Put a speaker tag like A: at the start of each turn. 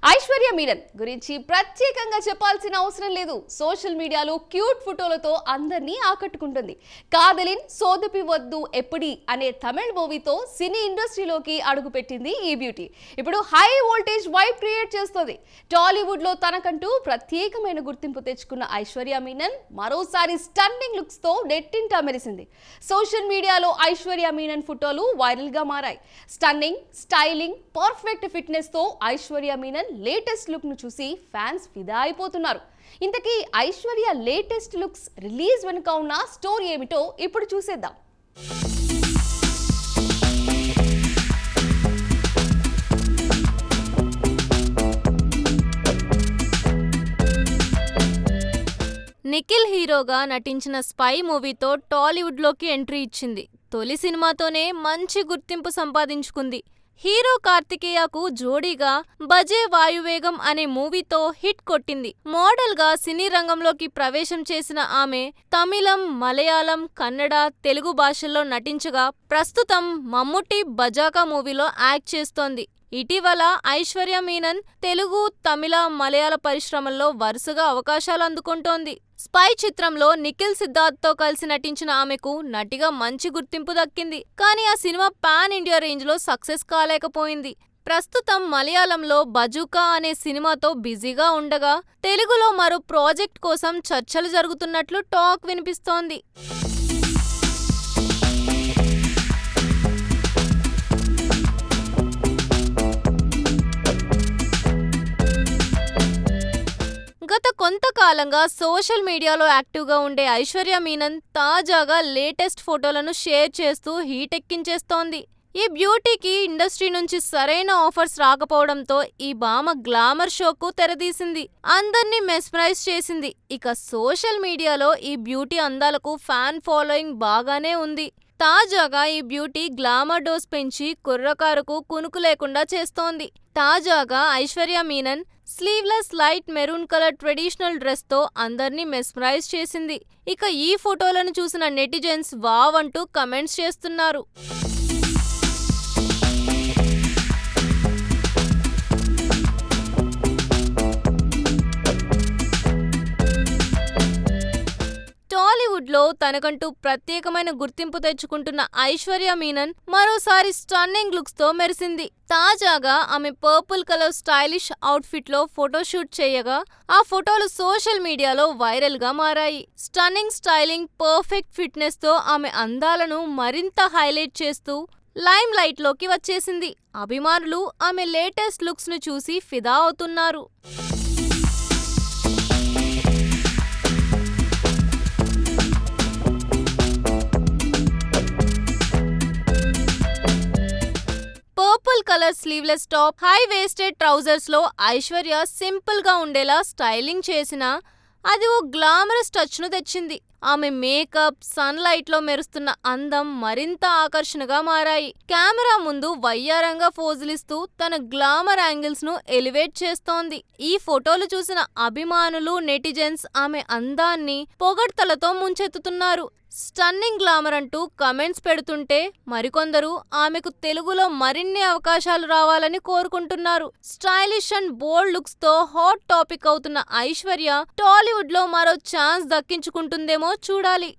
A: ఐశ్వర్య మీనన్ గురించి ప్రత్యేకంగా చెప్పాల్సిన అవసరం లేదు. సోషల్ మీడియాలో క్యూట్ ఫోటోలతో అందరినీ ఆకట్టుకుంటుంది. కాదలిన్ సోదపి వద్దు ఎప్పుడి అనే తమిళ మూవీతో సినీ ఇండస్ట్రీలోకి అడుగుపెట్టింది ఈ బ్యూటీ. ఇప్పుడు హై వోల్టేజ్ వైబ్ క్రియేట్ చేస్తుంది. టాలీవుడ్ లో తనకంటూ ప్రత్యేకమైన గుర్తింపు తెచ్చుకున్న ఐశ్వర్య మీనన్ మరోసారి స్టన్నింగ్ లుక్స్ తో నెట్టింటా మెరిసింది. సోషల్ మీడియాలో ఐశ్వర్య మీనన్ ఫోటోలు వైరల్ గా మారాయి. స్టన్నింగ్, స్టైలింగ్, పర్ఫెక్ట్ ఫిట్నెస్ తో ఐశ్వర్య మీనన్ లేటెస్ట్ లుక్ ను చూసి ఫ్యాన్స్ ఫిదా అయిపోతున్నారు. ఇంతకీ ఐశ్వర్య లేటెస్ట్ లుక్స్ రిలీజ్ వెనుక ఉన్న స్టోరీ ఏమిటో ఇప్పుడు చూసేద్దాం.
B: నిఖిల్ హీరోగా నటించిన స్పై మూవీతో టాలీవుడ్లోకి ఎంట్రీ ఇచ్చింది. తొలి సినిమాతోనే మంచి గుర్తింపు సంపాదించుకుంది. హీరో కార్తికేయకు జోడీగా బజే వాయువేగం అనే మూవీతో హిట్ కొట్టింది. మోడల్ గా సినీ రంగంలోకి ప్రవేశం చేసిన ఆమె తమిళం, మలయాళం, కన్నడ, తెలుగు భాషల్లో నటించగా ప్రస్తుతం మమ్ముట్టి బజాకా మూవీలో యాక్ట్ చేస్తోంది. ఇటీవల ఐశ్వర్య మీనన్ తెలుగు, తమిళ, మలయాళ పరిశ్రమల్లో వరుసగా అవకాశాలు అందుకుంటోంది. స్పై చిత్రంలో నిఖిల్ సిద్ధార్థ్తో కలిసి నటించిన ఆమెకు నటిగా మంచి గుర్తింపు దక్కింది. కానీ ఆ సినిమా పాన్ ఇండియా రేంజ్లో సక్సెస్ కాలేకపోయింది. ప్రస్తుతం మలయాళంలో బజూకా అనే సినిమాతో బిజీగా ఉండగా తెలుగులో మరో ప్రాజెక్ట్ కోసం చర్చలు జరుగుతున్నట్లు టాక్ వినిపిస్తోంది. గత కొంతకాలంగా సోషల్ మీడియాలో యాక్టివ్గా ఉండే ఐశ్వర్య మీనన్ తాజాగా లేటెస్ట్ ఫోటోలను షేర్ చేస్తూ హీట్ ఎక్కించేస్తోంది. ఈ బ్యూటీకి ఇండస్ట్రీ నుంచి సరైన ఆఫర్స్ రాకపోవడంతో ఈ భామ గ్లామర్ షోకు తెరదీసింది. అందర్నీ మెస్మరైజ్ చేసింది. ఇక సోషల్ మీడియాలో ఈ బ్యూటీ అందాలకు ఫ్యాన్ ఫాలోయింగ్ బాగానే ఉంది. తాజాగా ఈ బ్యూటీ గ్లామర్ డోస్ పెంచి కుర్రకారుకు కునుకు లేకుండా చేస్తోంది. తాజాగా Aishwarya Menon sleeveless light maroon colour traditional dress తో అందర్నీ మెస్మరైజ్ చేసింది. ఇక ఈ ఫోటోలను చూసిన నెటిజన్స్ వావ్ అంటూ కమెంట్స్ చేస్తున్నారు. టాలీవుడ్ లో తనకంటూ ప్రత్యేకమైన గుర్తింపు తెచ్చుకుంటున్న ఐశ్వర్య మీనన్ మరోసారి స్టన్నింగ్ లుక్స్ తో మెరిసింది. తాజాగా ఆమె పర్పుల్ కలర్ స్టైలిష్ అవుట్ఫిట్ లో ఫోటోషూట్ చేయగా ఆ ఫోటోలు సోషల్ మీడియాలో వైరల్ గా మారాయి. స్టన్నింగ్ స్టైలింగ్, పర్ఫెక్ట్ ఫిట్నెస్ తో ఆమె అందాలను మరింత హైలైట్ చేస్తూ లైమ్ లైట్ లోకి వచ్చేసింది. అభిమానులు ఆమె లేటెస్ట్ లుక్స్ ను చూసి ఫిదా అవుతున్నారు. Purple colour sleeveless top, high wasted trousers లో ఐశ్వర్య సింపుల్ గా ఉండేలా స్టైలింగ్ చేసిన అది ఓ గ్లామరస్ టచ్ ను తెచ్చింది. ఆమె మేకప్, సన్ లైట్ లో మెరుస్తున్న అందం మరింత ఆకర్షణగా మారాయి. కెమెరా ముందు వయ్యారంగా ఫోజులిస్తూ తన గ్లామర్ యాంగిల్స్ ను ఎలివేట్ చేస్తోంది. ఈ ఫోటోలు చూసిన అభిమానులు, నెటిజన్స్ ఆమె అందాన్ని పొగడ్తలతో ముంచెత్తుతున్నారు. స్టన్నింగ్ గ్లామర్ అంటూ కమెంట్స్ పెడుతుంటే మరికొందరు ఆమెకు తెలుగులో మరిన్ని అవకాశాలు రావాలని కోరుకుంటున్నారు. స్టైలిష్ అండ్ బోల్డ్ లుక్స్ తో హాట్ టాపిక్ అవుతున్న ఐశ్వర్య టాలీవుడ్ లో మరో ఛాన్స్ దక్కించుకుంటుందేమో చూడాలి.